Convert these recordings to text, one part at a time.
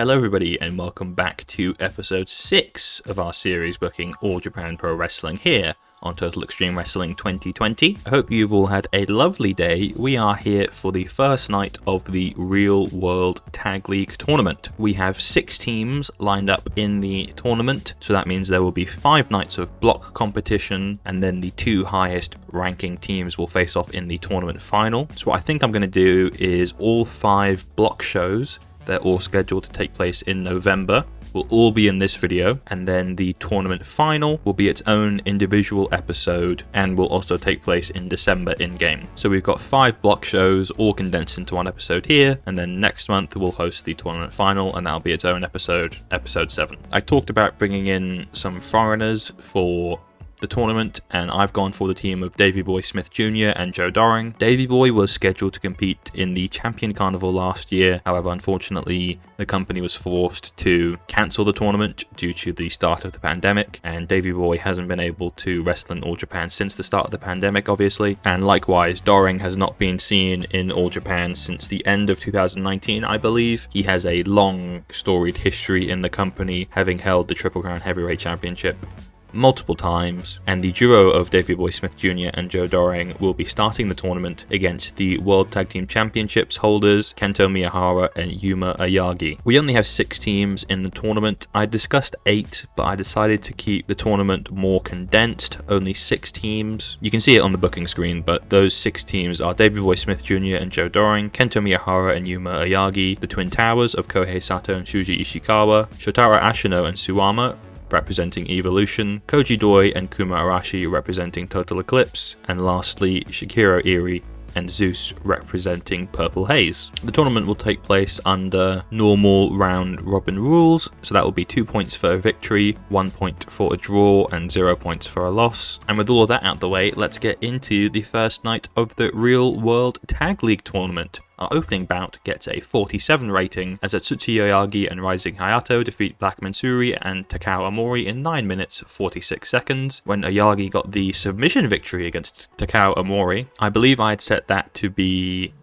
Hello everybody and welcome back to episode 6 of our series booking All Japan Pro Wrestling here on Total Extreme Wrestling 2020. I hope you've all had a lovely day. We are here for the first night of the Real World Tag League tournament. We have 6 teams lined up in the tournament, so that means there will be 5 nights of block competition, and then the 2 highest ranking teams will face off in the tournament final. So what I think I'm going to do is all 5 block shows. They're all scheduled to take place in November, will all be in this video, and then the tournament final will be its own individual episode and will also take place in December in-game. So we've got 5 block shows all condensed into one episode here, and then next month we'll host the tournament final and that'll be its own episode, episode 7. I talked about bringing in some foreigners for the tournament, and I've gone for the team of Davey Boy Smith Jr. and Joe Doring. Davey Boy was scheduled to compete in the Champion Carnival last year, however unfortunately the company was forced to cancel the tournament due to the start of the pandemic, and Davey Boy hasn't been able to wrestle in All Japan since the start of the pandemic obviously, and likewise Doring has not been seen in All Japan since the end of 2019 I believe. He has a long storied history in the company, having held the Triple Crown Heavyweight Championship multiple times, and the duo of Davey Boy Smith Jr. and Joe Doring will be starting the tournament against the World Tag Team Championships holders Kento Miyahara and Yuma Ayagi. We only have 6 teams in the tournament. I discussed 8, but I decided to keep the tournament more condensed, only 6 teams. You can see it on the booking screen, but those 6 teams are Davey Boy Smith Jr. and Joe Doring, Kento Miyahara and Yuma Ayagi, the Twin Towers of Kohei Sato and Shuji Ishikawa, Shotaro Ashino and Suwama representing Evolution, Koji Doi and Kuma Arashi representing Total Eclipse, and lastly Shikiro Iri and Zeus representing Purple Haze. The tournament will take place under normal round robin rules, so that will be 2 points for a victory, 1 point for a draw, and 0 points for a loss. And with all of that out the way, let's get into the first night of the Real World Tag League tournament. Our opening bout gets a 47 rating as Atsushi Oyagi and Rising Hayato defeat Black Mansuri and Takao Amori in 9 minutes 46 seconds. When Oyagi got the submission victory against Takao Amori, I believe I had set that to be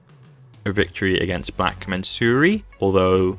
a victory against Black Mansuri, although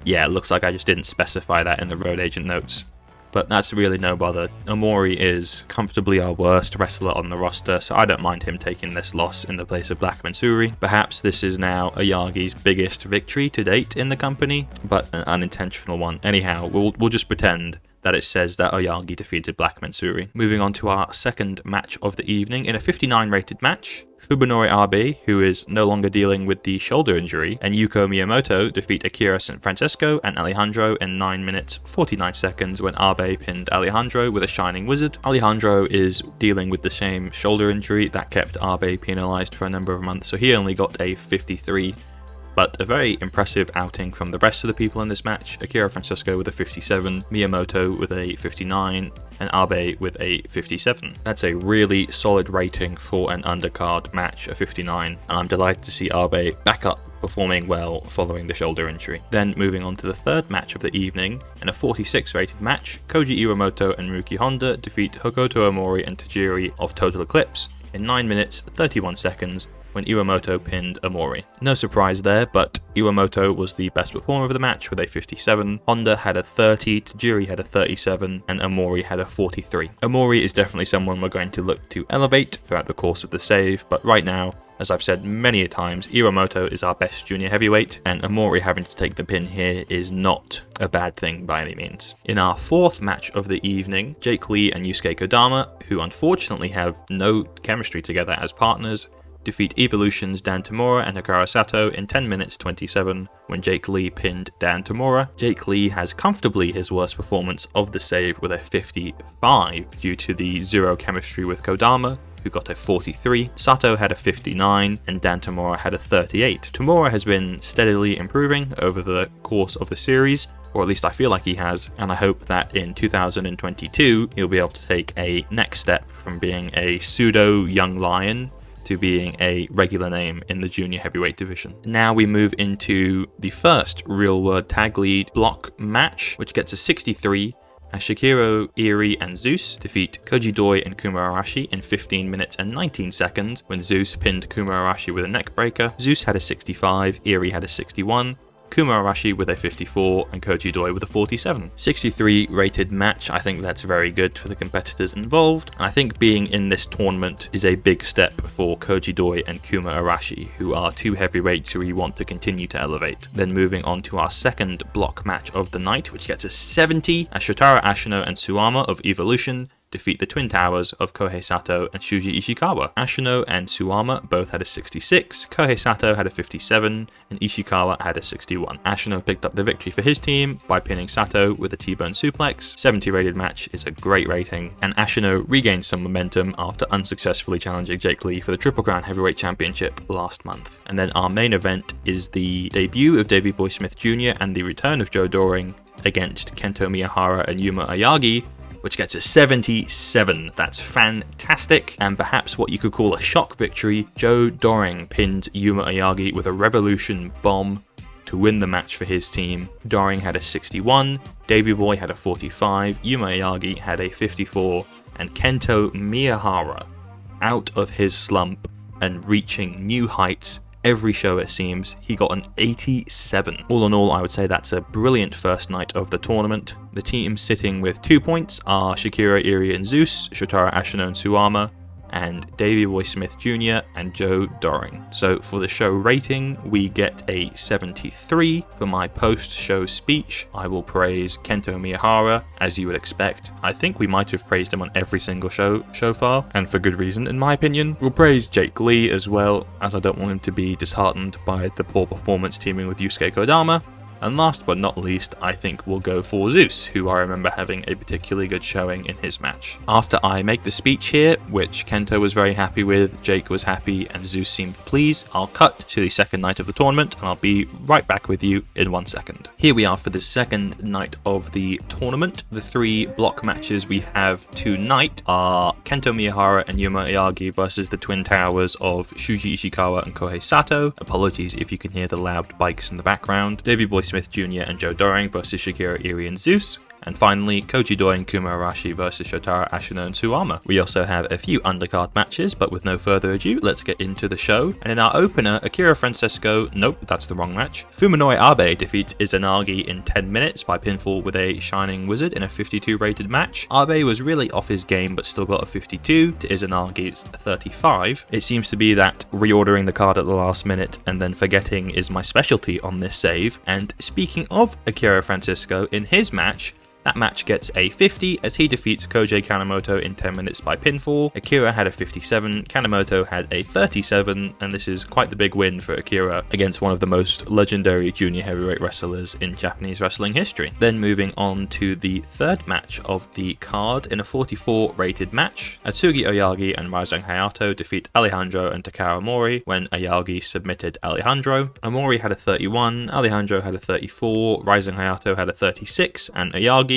yeah, it looks like I just didn't specify that in the road agent notes. But that's really no bother. Amori is comfortably our worst wrestler on the roster, so I don't mind him taking this loss in the place of Black Mansuri. Perhaps this is now Oyagi's biggest victory to date in the company, but an unintentional one. Anyhow, we'll just pretend that it says that Oyagi defeated Black Mansuri. Moving on to our second match of the evening in a 59 rated match. Fubinori Abe, who is no longer dealing with the shoulder injury, and Yuko Miyamoto defeat Akira St. Francesco and Alejandro in 9 minutes 49 seconds when Abe pinned Alejandro with a Shining Wizard. Alejandro is dealing with the same shoulder injury that kept Abe penalized for a number of months, so he only got a 53. But a very impressive outing from the rest of the people in this match. Akira Francesco with a 57, Miyamoto with a 59, and Abe with a 57. That's a really solid rating for an undercard match, a 59, and I'm delighted to see Abe back up performing well following the shoulder injury. Then moving on to the third match of the evening, in a 46 rated match, Koji Iwamoto and Ruki Honda defeat Hokuto Omori and Tajiri of Total Eclipse in 9 minutes 31 seconds when Iwamoto pinned Omori. No surprise there, but Iwamoto was the best performer of the match with a 57, Honda had a 30, Tajiri had a 37, and Omori had a 43. Omori is definitely someone we're going to look to elevate throughout the course of the save, but right now, as I've said many a times, Iwamoto is our best junior heavyweight, and Omori having to take the pin here is not a bad thing by any means. In our fourth match of the evening, Jake Lee and Yusuke Kodama, who unfortunately have no chemistry together as partners, defeat Evolution's Dan Tamura and Hikaru Sato in 10 minutes 27 when Jake Lee pinned Dan Tamura. Jake Lee has comfortably his worst performance of the save with a 55 due to the zero chemistry with Kodama, who got a 43, Sato had a 59, and Dan Tamura had a 38. Tamura has been steadily improving over the course of the series, or at least I feel like he has, and I hope that in 2022 he'll be able to take a next step from being a pseudo young lion to being a regular name in the junior heavyweight division. Now we move into the first Real World Tag League block match, which gets a 63 as Shikiro, Iri, and Zeus defeat Koji Doi and Kuma Arashi in 15 minutes and 19 seconds when Zeus pinned Kuma Arashi with a neckbreaker. Zeus had a 65, Iri had a 61, Kuma Arashi with a 54, and Koji Doi with a 47. 63 rated match. I think that's very good for the competitors involved, and I think being in this tournament is a big step for Koji Doi and Kuma Arashi, who are two heavyweights who we want to continue to elevate. Then moving on to our second block match of the night, which gets a 70, as Shotaro Ashino and Suwama of Evolution defeat the Twin Towers of Kohei Sato and Shuji Ishikawa. Ashino and Suwama both had a 66, Kohei Sato had a 57, and Ishikawa had a 61. Ashino picked up the victory for his team by pinning Sato with a T-bone suplex. 70 rated match is a great rating, and Ashino regained some momentum after unsuccessfully challenging Jake Lee for the Triple Crown Heavyweight Championship last month. And then our main event is the debut of Davey Boy Smith Jr. and the return of Joe Doring against Kento Miyahara and Yuma Ayagi, which gets a 77. That's fantastic, and perhaps what you could call a shock victory. Joe Doring pinned Yuma Ayagi with a Revolution bomb to win the match for his team. Doring had a 61, Davey Boy had a 45, Yuma Ayagi had a 54, and Kento Miyahara, out of his slump and reaching new heights every show it seems, he got an 87. All in all, I would say that's a brilliant first night of the tournament. The teams sitting with 2 points are Shakira, Iri and Zeus, Shotaro Ashino and Suwama, and Davey Boy Smith Jr. and Joe Doring. So for the show rating, we get a 73. For my post-show speech, I will praise Kento Miyahara, as you would expect. I think we might have praised him on every single show so far, and for good reason in my opinion. We'll praise Jake Lee as well, as I don't want him to be disheartened by the poor performance teaming with Yusuke Kodama. And last but not least, I think we'll go for Zeus, who I remember having a particularly good showing in his match. After I make the speech here, which Kento was very happy with, Jake was happy, and Zeus seemed pleased, I'll cut to the second night of the tournament, and I'll be right back with you in 1 second. Here we are for the second night of the tournament. The 3 block matches we have tonight are Kento Miyahara and Yuma Ayagi versus the Twin Towers of Shuji Ishikawa and Kohei Sato. Apologies if you can hear the loud bikes in the background. Davey Boy Smith Jr. and Joe Doring versus Shakira, Iri and Zeus. And finally, Koji Doi and Kuma Arashi versus Shotaro Ashino and Suwama. We also have a few undercard matches, but with no further ado, let's get into the show. And in our opener, Akira Francesco, nope, that's the wrong match. Fuminori Abe defeats Izanagi in 10 minutes by pinfall with a Shining Wizard in a 52 rated match. Abe was really off his game, but still got a 52 to Izanagi's 35. It seems to be that reordering the card at the last minute and then forgetting is my specialty on this save. And speaking of Akira Francisco, in his match, that match gets a 50 as he defeats Koji Kanemoto in 10 minutes by pinfall. Akira had a 57, Kanemoto had a 37, and this is quite the big win for Akira against one of the most legendary junior heavyweight wrestlers in Japanese wrestling history. Then moving on to the third match of the card in a 44 rated match. Atsugi Oyagi and Rising Hayato defeat Alejandro and Takara Mori when Oyagi submitted Alejandro. Omori had a 31, Alejandro had a 34, Rising Hayato had a 36, and Oyagi,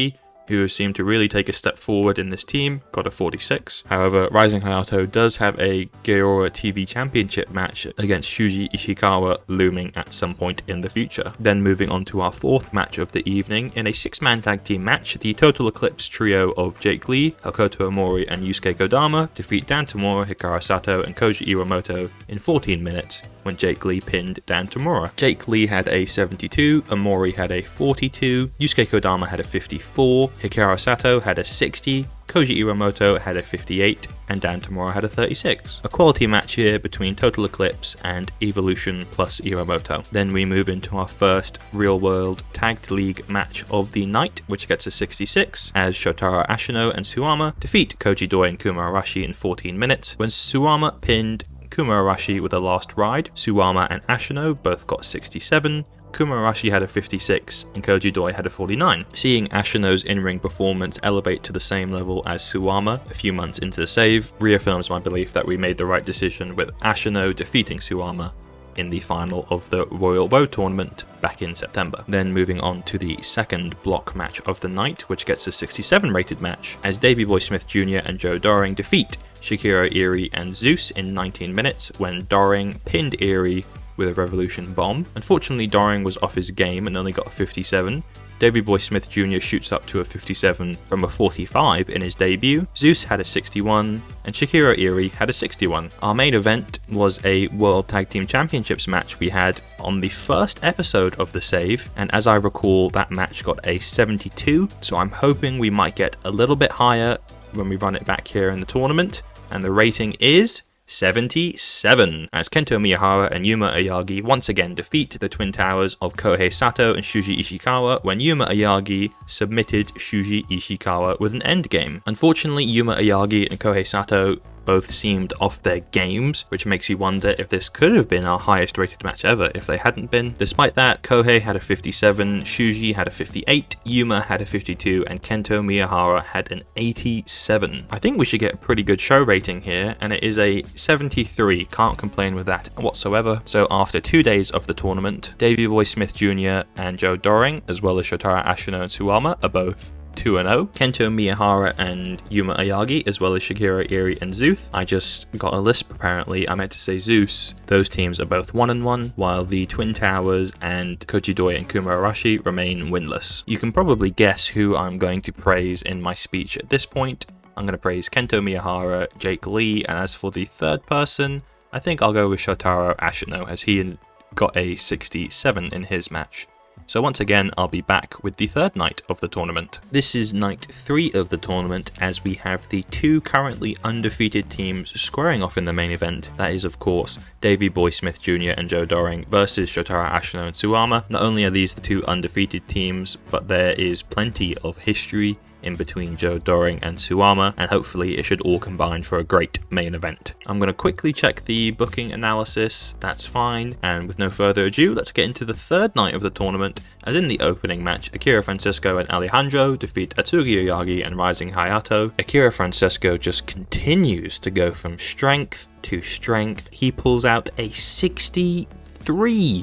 who seemed to really take a step forward in this team, got a 46. However, Rising Hayato does have a Gaora TV Championship match against Shuji Ishikawa looming at some point in the future. Then moving on to our fourth match of the evening, in a 6-man tag team match, the Total Eclipse trio of Jake Lee, Hakoto Omori and Yusuke Kodama defeat Dan Tamura, Hikaru Sato and Koji Iwamoto in 14 minutes when Jake Lee pinned Dan Tamura. Jake Lee had a 72, Omori had a 42, Yusuke Kodama had a 54, Hikaru Sato had a 60, Koji Iwamoto had a 58, and Dan Tamura had a 36. A quality match here between Total Eclipse and Evolution plus Iwamoto. Then we move into our first real-world tagged league match of the night, which gets a 66, as Shotaro Ashino and Suwama defeat Koji Doi and Kuma Arashi in 14 minutes, when Suwama pinned Kuma Arashi with a last ride. Suwama and Ashino both got 67, Kuma Arashi had a 56, and Koji Doi had a 49. Seeing Ashino's in-ring performance elevate to the same level as Suwama a few months into the save reaffirms my belief that we made the right decision with Ashino defeating Suwama in the final of the Royal Bow tournament back in September. Then moving on to the second block match of the night, which gets a 67 rated match, as Davey Boy Smith Jr. and Joe Doring defeat Shakira, Iri and Zeus in 19 minutes when Doring pinned Iri with a Revolution bomb. Unfortunately, Doring was off his game and only got a 57. Davey Boy Smith Jr. shoots up to a 57 from a 45 in his debut. Zeus had a 61, and Shakira Iri had a 61. Our main event was a World Tag Team Championships match we had on the first episode of the save, and as I recall, that match got a 72, so I'm hoping we might get a little bit higher when we run it back here in the tournament, and the rating is 77, as Kento Miyahara and Yuma Ayagi once again defeat the twin towers of Kohei Sato and Shuji Ishikawa when Yuma Ayagi submitted Shuji Ishikawa with an endgame. Unfortunately, Yuma Ayagi and Kohei Sato both seemed off their games, which makes you wonder if this could have been our highest rated match ever if they hadn't been. Despite that, Kohei had a 57, Shuji had a 58, Yuma had a 52, and Kento Miyahara had an 87. I think we should get a pretty good show rating here, and it is a 73, can't complain with that whatsoever. So after 2 days of the tournament, Davey Boy Smith Jr. and Joe Doring, as well as Shotaro Ashino and Suwama, are both 2-0. Kento Miyahara and Yuma Ayagi, as well as Shakira Iri and Zeus. I just got a lisp apparently, I meant to say Zeus. Those teams are both 1-1, while the Twin Towers and Koji Doi and Kuma Arashi remain winless. You can probably guess who I'm going to praise in my speech at this point. I'm going to praise Kento Miyahara, Jake Lee, and as for the third person, I think I'll go with Shotaro Ashino, as he got a 67 in his match. So once again, I'll be back with the third night of the tournament. This is night 3 of the tournament, as we have the two currently undefeated teams squaring off in the main event. That is, of course, Davey Boy Smith Jr. and Joe Doring versus Shotaro Ashino and Suwama. Not only are these the two undefeated teams, but there is plenty of history in between Joe Doring and Suwama, and hopefully it should all combine for a great main event. I'm going to quickly check the booking analysis, that's fine, and with no further ado, let's get into the third night of the tournament, as in the opening match, Akira Francesco and Alejandro defeat Atsugi Oyagi and Rising Hayato. Akira Francesco just continues to go from strength to strength. He pulls out a 63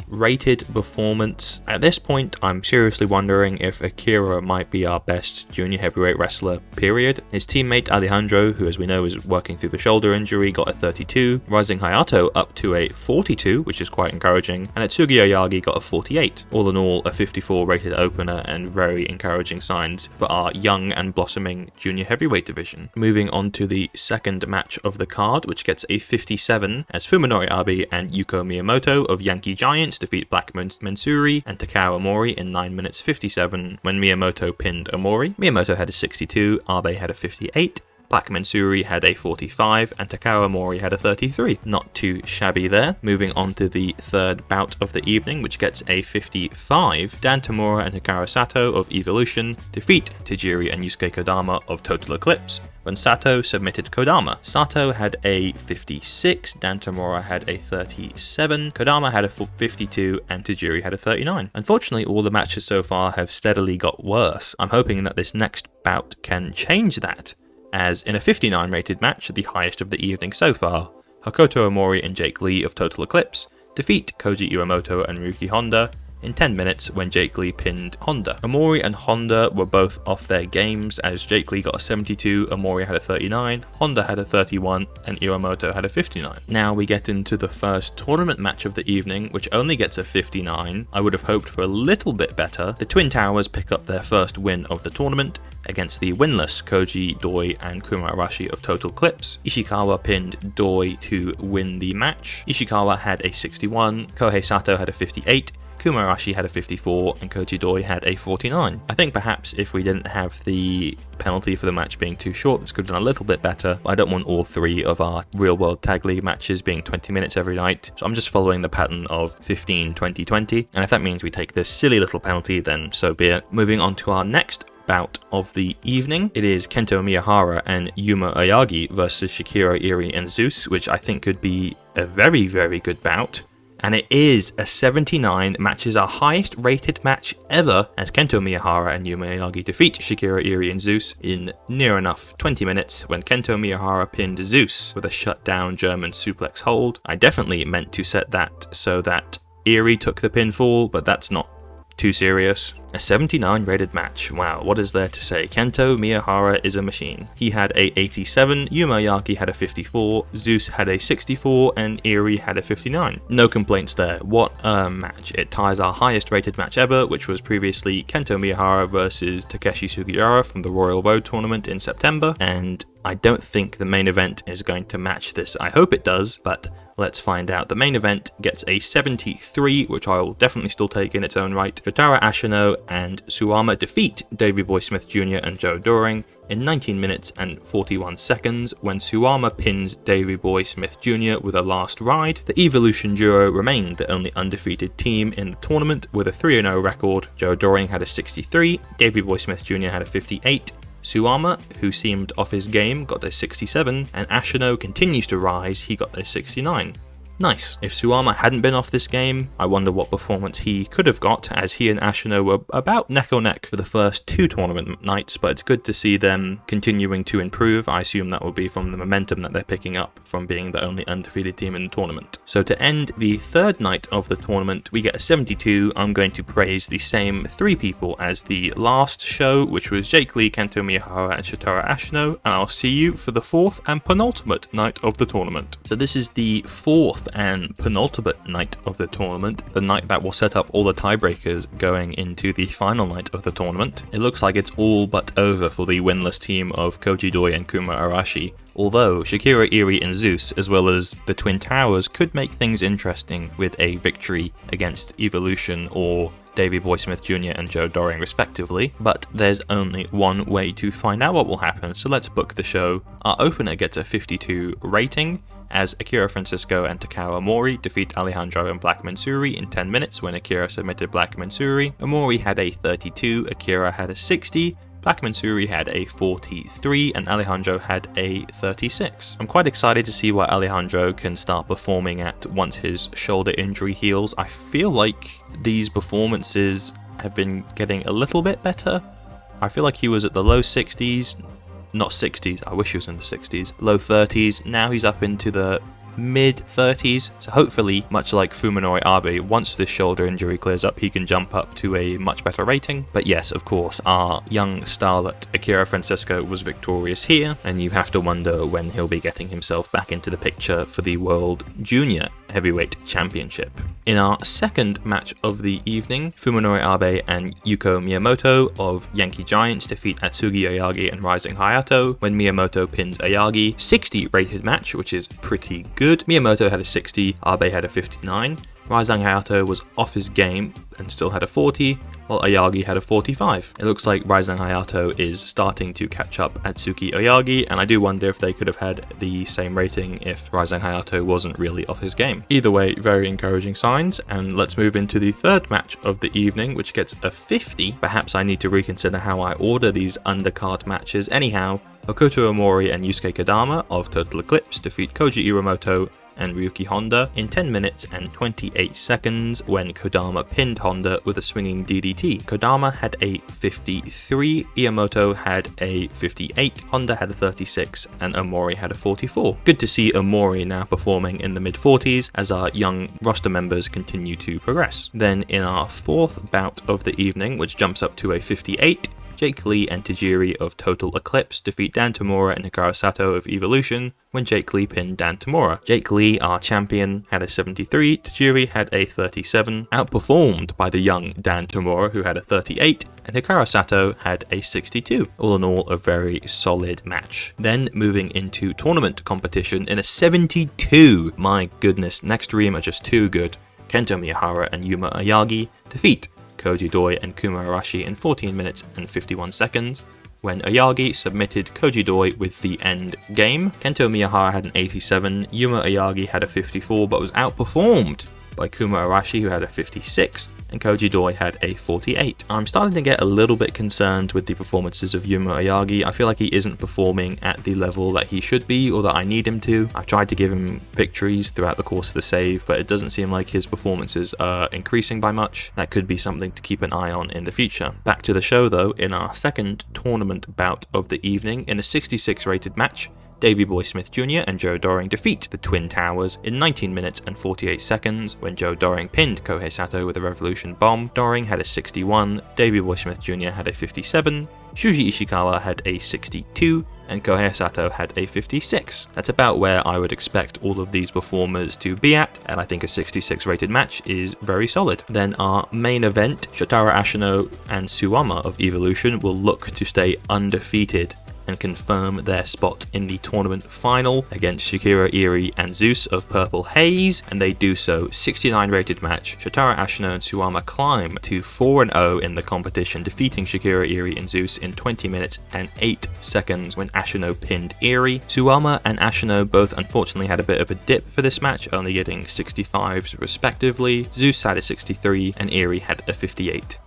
rated performance. At this point, I'm seriously wondering if Akira might be our best junior heavyweight wrestler, period. His teammate Alejandro, who as we know is working through the shoulder injury, got a 32, Rising Hayato up to a 42, which is quite encouraging, and Atsugi Oyagi got a 48. All in all, a 54 rated opener and very encouraging signs for our young and blossoming junior heavyweight division. Moving on to the second match of the card, which gets a 57, as Fuminori Abe and Yuko Miyamoto of Yankee Giants defeat Black Mansuri and Takao Omori in 9 minutes 57 when Miyamoto pinned Omori. Miyamoto had a 62, Abe had a 58, Black Mansuri had a 45, and Takao Omori had a 33. Not too shabby there. Moving on to the third bout of the evening, which gets a 55. Dan Tamura and Hikaru Sato of Evolution defeat Tajiri and Yusuke Kodama of Total Eclipse when Sato submitted Kodama. Sato had a 56, Dan Tamura had a 37, Kodama had a 52, and Tajiri had a 39. Unfortunately, all the matches so far have steadily got worse. I'm hoping that this next bout can change that, as in a 59 rated match, the highest of the evening so far, Hakoto Omori and Jake Lee of Total Eclipse defeat Koji Iwamoto and Ryuki Honda in 10 minutes when Jake Lee pinned Honda. Omori and Honda were both off their games, as Jake Lee got a 72, Omori had a 39, Honda had a 31, and Iwamoto had a 59. Now we get into the first tournament match of the evening, which only gets a 59. I would have hoped for a little bit better. The Twin Towers pick up their first win of the tournament against the winless Koji Doi and Kuma Arashi of Total Eclipse. Ishikawa pinned Doi to win the match. Ishikawa had a 61, Kohei Sato had a 58, Kuma Arashi had a 54, and Koji Doi had a 49. I think perhaps if we didn't have the penalty for the match being too short, this could have done a little bit better. I don't want all three of our real world tag league matches being 20 minutes every night, so I'm just following the pattern of 15, 20, 20, and if that means we take this silly little penalty, then so be it. Moving on to our next bout of the evening, it is Kento Miyahara and Yuma Ayagi versus Shakira Iri and Zeus, which I think could be a very, very good bout. And it is a 79, matches our highest rated match ever, as Kento Miyahara and Yuma Ayagi defeat Shakira Iri and Zeus in near enough 20 minutes when Kento Miyahara pinned Zeus with a shutdown German suplex hold. I definitely meant to set that so that Iri took the pinfall, but that's not too serious. A 79 rated match. Wow, what is there to say? Kento Miyahara is a machine. He had a 87, Yuma Ayagi had a 54, Zeus had a 64, and Iri had a 59. No complaints there. What a match. It ties our highest rated match ever, which was previously Kento Miyahara versus Takeshi Sugihara from the Royal Road tournament in September, and I don't think the main event is going to match this. I hope it does, but let's find out. The main event gets a 73, which I will definitely still take in its own right. Shotaro Ashino and Suwama defeat Davey Boy Smith Jr. and Joe Doring in 19 minutes and 41 seconds when Suwama pins Davey Boy Smith Jr. with a last ride. The Evolution duo remained the only undefeated team in the tournament with a 3-0 record. Joe Doring had a 63, Davey Boy Smith Jr. had a 58, Suwama, who seemed off his game, got a 67, and Ashino continues to rise, he got a 69. Nice. If Suwama hadn't been off this game, I wonder what performance he could have got, as he and Ashino were about neck or neck for the first 2 tournament nights, but it's good to see them continuing to improve. I assume that will be from the momentum that they're picking up from being the only undefeated team in the tournament. So to end the 3rd night of the tournament, we get a 72. I'm going to praise the same 3 people as the last show, which was Jake Lee, Kento Miyahara, and Shotaro Ashino, and I'll see you for the 4th and penultimate night of the tournament. So this is the 4th and penultimate night of the tournament, the night that will set up all the tiebreakers going into the final night of the tournament. It looks like it's all but over for the winless team of Koji Doi and Kuma Arashi, although Shakira, Eri and Zeus, as well as the Twin Towers, could make things interesting with a victory against Evolution or Davey Boy Smith Jr. and Joe Doring respectively, but there's only one way to find out what will happen, so let's book the show. Our opener gets a 52 rating, as Akira Francisco and Takao Omori defeat Alejandro and Black Mansuri in 10 minutes when Akira submitted Black Mansuri. Omori had a 32, Akira had a 60, Black Mansuri had a 43, and Alejandro had a 36. I'm quite excited to see what Alejandro can start performing at once his shoulder injury heals. I feel like these performances have been getting a little bit better. I feel like he was at the low 60s, not 60s, I wish he was in the 60s, low 30s, now he's up into the mid 30s, so hopefully, much like Fuminori Abe, once this shoulder injury clears up, he can jump up to a much better rating. But yes, of course, our young starlet Akira Francisco was victorious here, and you have to wonder when he'll be getting himself back into the picture for the World Junior Heavyweight Championship. In our 2nd match of the evening, Fuminori Abe and Yuko Miyamoto of Yankee Giants defeat Atsugi Oyagi and Rising Hayato when Miyamoto pins Oyagi. 60 rated match, which is pretty good. Miyamoto had a 60, Abe had a 59. Rising Hayato was off his game and still had a 40, while Oyagi had a 45. It looks like Rising Hayato is starting to catch up Atsuki Oyagi, and I do wonder if they could have had the same rating if Rising Hayato wasn't really off his game. Either way, very encouraging signs, and let's move into the 3rd match of the evening, which gets a 50. Perhaps I need to reconsider how I order these undercard matches. Anyhow, Hokuto Omori and Yusuke Kodama of Total Eclipse defeat Koji Iwamoto and Ryuki Honda in 10 minutes and 28 seconds when Kodama pinned Honda with a swinging DDT. Kodama had a 53, Iwamoto had a 58, Honda had a 36, and Omori had a 44. Good to see Omori now performing in the mid-40s as our young roster members continue to progress. Then in our 4th bout of the evening, which jumps up to a 58, Jake Lee and Tajiri of Total Eclipse defeat Dan Tamura and Hikaru Sato of Evolution when Jake Lee pinned Dan Tamura. Jake Lee, our champion, had a 73, Tajiri had a 37, outperformed by the young Dan Tamura who had a 38, and Hikaru Sato had a 62. All in all, a very solid match. Then moving into tournament competition in a 72. My goodness, next dream are just too good. Kento Miyahara and Yuma Ayagi defeat Koji Doi and Kuma Arashi in 14 minutes and 51 seconds, when Ayagi submitted Koji Doi with the end game. Kento Miyahara had an 87, Yuma Ayagi had a 54 but was outperformed by Kuma Arashi who had a 56, and Koji Doi had a 48. I'm starting to get a little bit concerned with the performances of Yuma Ayagi. I feel like he isn't performing at the level that he should be or that I need him to. I've tried to give him victories throughout the course of the save, but it doesn't seem like his performances are increasing by much. That could be something to keep an eye on in the future. Back to the show though, in our 2nd tournament bout of the evening, in a 66 rated match, Davey Boy Smith Jr. and Joe Doring defeat the Twin Towers in 19 minutes and 48 seconds when Joe Doring pinned Kohei Sato with a Revolution Bomb. Doring had a 61, Davey Boy Smith Jr. had a 57, Shuji Ishikawa had a 62, and Kohei Sato had a 56. That's about where I would expect all of these performers to be at, and I think a 66 rated match is very solid. Then our main event, Shotaro Ashino and Suwama of Evolution will look to stay undefeated and confirm their spot in the tournament final against Shakira Eri and Zeus of Purple Haze, and they do so. 69 rated match. Shotaro Ashino and Suwama climb to 4-0 in the competition, defeating Shakira Eri and Zeus in 20 minutes and 8 seconds when Ashino pinned Eri. Suwama and Ashino both unfortunately had a bit of a dip for this match, only getting 65s respectively. Zeus had a 63 and Eri had a 58.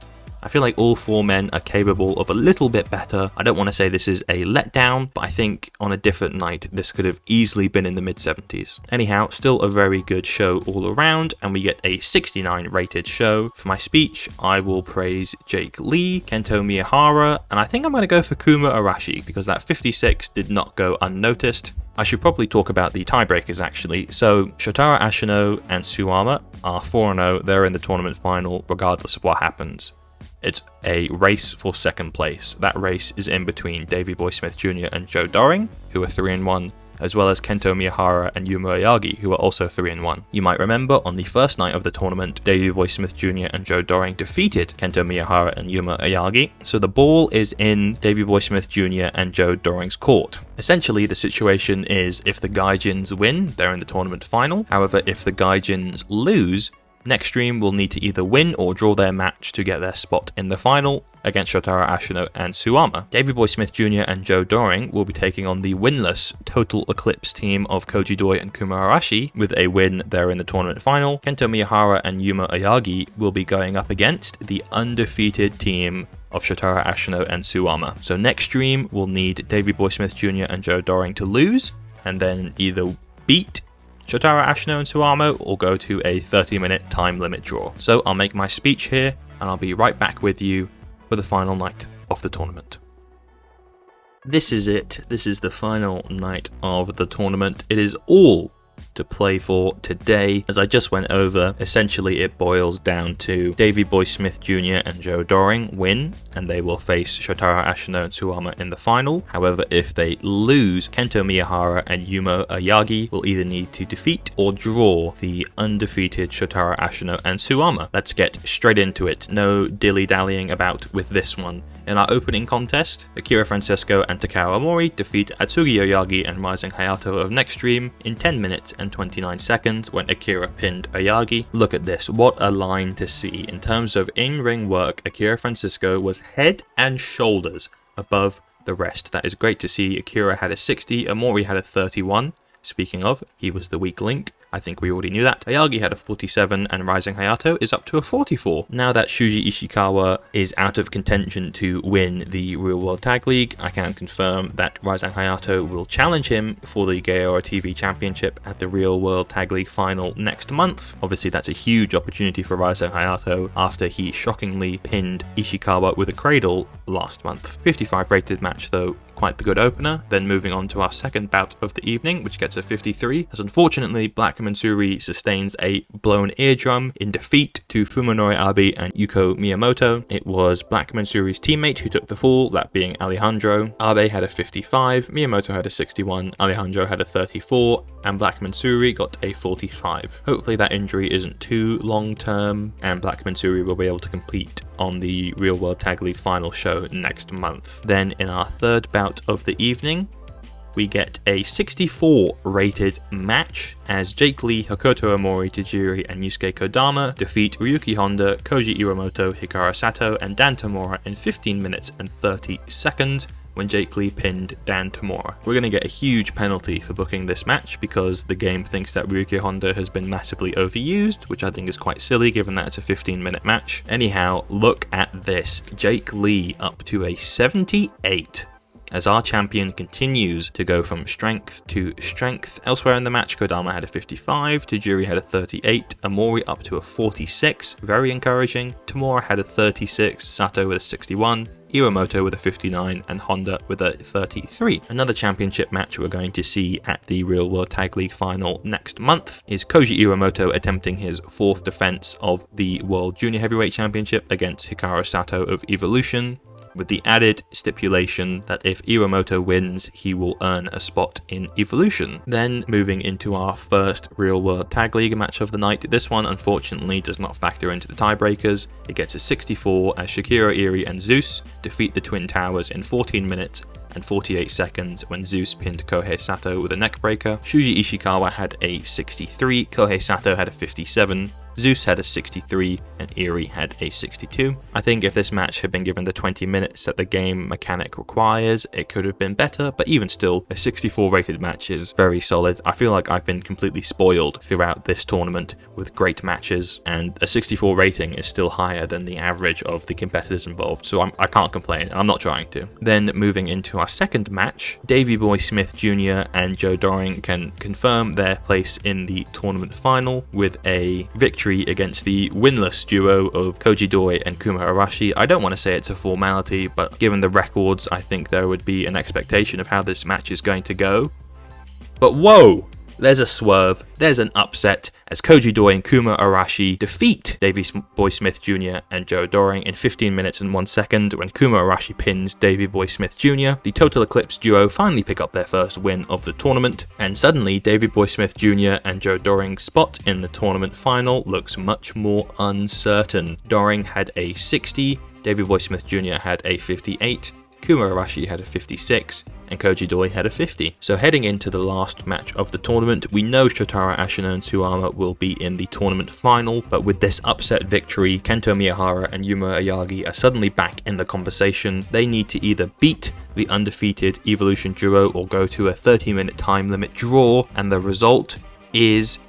I feel like all four men are capable of a little bit better. I don't want to say this is a letdown, but I think on a different night this could have easily been in the mid-70s. Anyhow, still a very good show all around, and we get a 69 rated show. For my speech, I will praise Jake Lee, Kento Miyahara, and I think I'm going to go for Kuma Arashi because that 56 did not go unnoticed. I should probably talk about the tiebreakers actually. So Shotaro Ashino and Suwama are 4-0. They're in the tournament final regardless of what happens. It's a race for second place. That race is in between Davey Boy Smith Jr. and Joe Doring, who are 3-1, as well as Kento Miyahara and Yuma Oyagi, who are also 3-1. You might remember on the first night of the tournament, Davey Boy Smith Jr. and Joe Doring defeated Kento Miyahara and Yuma Oyagi, so the ball is in Davey Boy Smith Jr. and Joe Doring's court. Essentially, the situation is if the Gaijins win, they're in the tournament final. However, if the Gaijins lose, next stream will need to either win or draw their match to get their spot in the final against Shotaro Ashino and Suwama. Davey Boy Smith Jr. and Joe Doring will be taking on the winless Total Eclipse team of Koji Doi and Kuma Arashi. With a win, they're in the tournament final. Kento Miyahara and Yuma Oyagi will be going up against the undefeated team of Shotaro Ashino and Suwama. So next stream will need Davey Boy Smith Jr. and Joe Doring to lose, and then either beat Shotaro Ashino and Suwama or go to a 30-minute time limit draw. So I'll make my speech here and I'll be right back with you for the final night of the tournament. This is it. This is the final night of the tournament. It is all to play for today. As I just went over, essentially it boils down to Davey Boy Smith Jr. and Joe Doring win, and they will face Shotaro Ashino and Suwama in the final. However, if they lose, Kento Miyahara and Yuma Oyagi will either need to defeat or draw the undefeated Shotaro Ashino and Suwama. Let's get straight into it. No dilly-dallying about with this one. In our opening contest, Akira Francisco and Takao Omori defeat Atsugi Oyagi and Rising Hayato of Next Stream in 10 minutes and 29 seconds when Akira pinned Oyagi. Look at this, what a line to see. In terms of in-ring work, Akira Francisco was head and shoulders above the rest. That is great to see. Akira had a 60, Omori had a 31. Speaking of, he was the weak link. I think we already knew that. Oyagi had a 47 and Rising Hayato is up to a 44. Now that Shuji Ishikawa is out of contention to win the Real World Tag League, I can confirm that Rising Hayato will challenge him for the Gaora TV Championship at the Real World Tag League final next month. Obviously that's a huge opportunity for Rising Hayato after he shockingly pinned Ishikawa with a cradle last month. 55 rated match though, quite the good opener. Then moving on to our second bout of the evening, which gets a 53, as unfortunately Black Mansuri sustains a blown eardrum in defeat to Fuminori Abe and Yuko Miyamoto. It was Black Mansuri's teammate who took the fall, that being Alejandro. Abe had a 55, Miyamoto had a 61, Alejandro had a 34, and Black Mansuri got a 45. Hopefully that injury isn't too long term, and Black Mansuri will be able to compete on the Real World Tag League final show next month. Then in our third bout of the evening, we get a 64 rated match as Jake Lee, Hokuto Omori, Tajiri, and Yusuke Kodama defeat Ryuki Honda, Koji Iwamoto, Hikaru Sato, and Dan Tamura in 15 minutes and 30 seconds when Jake Lee pinned Dan Tamura. We're going to get a huge penalty for booking this match because the game thinks that Ryuki Honda has been massively overused, which I think is quite silly given that it's a 15-minute match. Anyhow, look at this. Jake Lee up to a 78. As our champion continues to go from strength to strength. Elsewhere in the match, Kodama had a 55, Tajiri had a 38, Omori up to a 46, very encouraging. Tamura had a 36, Sato with a 61, Iwamoto with a 59, and Honda with a 33. Another championship match we're going to see at the Real World Tag League final next month is Koji Iwamoto attempting his fourth defense of the World Junior Heavyweight Championship against Hikaru Sato of Evolution, with the added stipulation that if Iwamoto wins, he will earn a spot in Evolution. Then moving into our first Real World Tag League match of the night. This one unfortunately does not factor into the tiebreakers. It gets a 64 as Shakira Eri and Zeus defeat the Twin Towers in 14 minutes and 48 seconds when Zeus pinned Kohei Sato with a neckbreaker. Shuji Ishikawa had a 63, Kohei Sato had a 57, Zeus had a 63, and Eri had a 62. I think if this match had been given the 20 minutes that the game mechanic requires, it could have been better, but even still, a 64 rated match is very solid. I feel like I've been completely spoiled throughout this tournament with great matches, and a 64 rating is still higher than the average of the competitors involved, so I can't complain. I'm not trying to. Then moving into our second match, Davey Boy Smith Jr. and Joe Doring can confirm their place in the tournament final with a victory against the winless duo of Koji Doi and Kuma Arashi. I don't want to say it's a formality, but given the records, I think there would be an expectation of how this match is going to go. But whoa! There's a swerve, there's an upset, as Koji Doi and Kuma Arashi defeat Davey Boy Smith Jr. and Joe Doring in 15 minutes and 1 second when Kuma Arashi pins Davey Boy Smith Jr. The Total Eclipse duo finally pick up their first win of the tournament, and suddenly Davey Boy Smith Jr. and Joe Doring's spot in the tournament final looks much more uncertain. Doring had a 60, Davey Boy Smith Jr. had a 58, Kuma Arashi had a 56, and Koji Doi had a 50. So heading into the last match of the tournament, we know Shotaro Ashino and Suwama will be in the tournament final, but with this upset victory, Kento Miyahara and Yuma Ayagi are suddenly back in the conversation. They need to either beat the undefeated Evolution duo or go to a 30-minute time limit draw, and the result is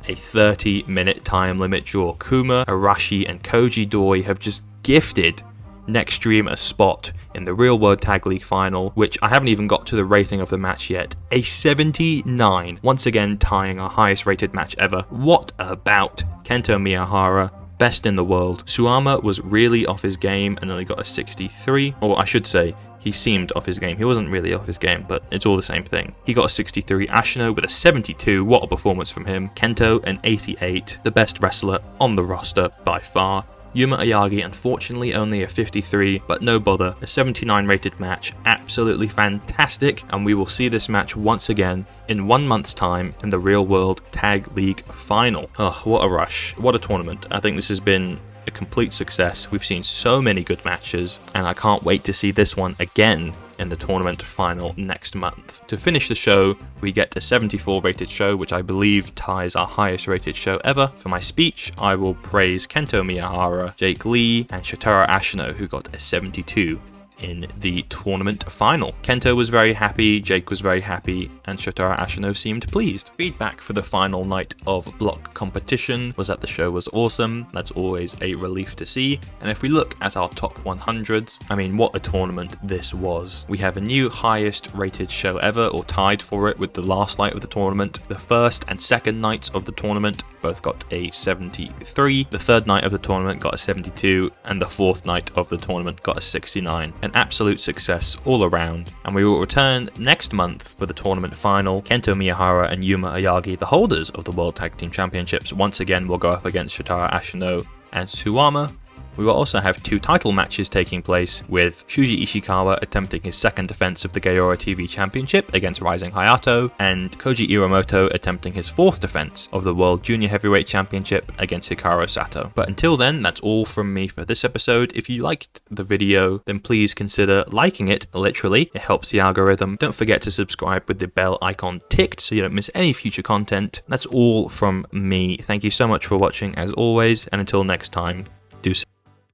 a 30-minute time limit draw. Kuma Arashi and Koji Doi have just gifted Nextream a spot in the Real World Tag League final, which I haven't even got to the rating of the match yet. A 79, once again tying our highest rated match ever. What about Kento Miyahara? Best in the world. Suwama was really off his game and only got a 63, or I should say, he seemed off his game. He wasn't really off his game, but it's all the same thing. He got a 63, Ashino with a 72, what a performance from him. Kento an 88, the best wrestler on the roster by far. Yuma Ayagi unfortunately only a 53, but no bother, a 79 rated match, absolutely fantastic, and we will see this match once again in 1 month's time in the Real World Tag League final. Oh, what a rush, what a tournament. I think this has been a complete success. We've seen so many good matches, and I can't wait to see this one again in the tournament final next month. To finish the show, we get a 74 rated show, which I believe ties our highest rated show ever. For my speech, I will praise Kento Miyahara, Jake Lee, and Shotaro Ashino, who got a 72 in the tournament final. Kento was very happy, Jake was very happy, and Shotaro Ashino seemed pleased. Feedback for the final night of block competition was that the show was awesome. That's always a relief to see. And if we look at our top 100s, I mean, what a tournament this was. We have a new highest rated show ever, or tied for it with the last night of the tournament. The first and second nights of the tournament both got a 73. The third night of the tournament got a 72, and the fourth night of the tournament got a 69. An absolute success all around, and we will return next month for the tournament final. Kento Miyahara and Yuma Ayagi, the holders of the World Tag Team Championships, once again will go up against Shotaro Ashino and Suwama. We will also have 2 title matches taking place, with Shuji Ishikawa attempting his second defense of the Gaora TV Championship against Rising Hayato, and Koji Iwamoto attempting his 4th defense of the World Junior Heavyweight Championship against Hikaru Sato. But until then, that's all from me for this episode. If you liked the video, then please consider liking it, literally. It helps the algorithm. Don't forget to subscribe with the bell icon ticked so you don't miss any future content. That's all from me. Thank you so much for watching as always, and until next time, deuces.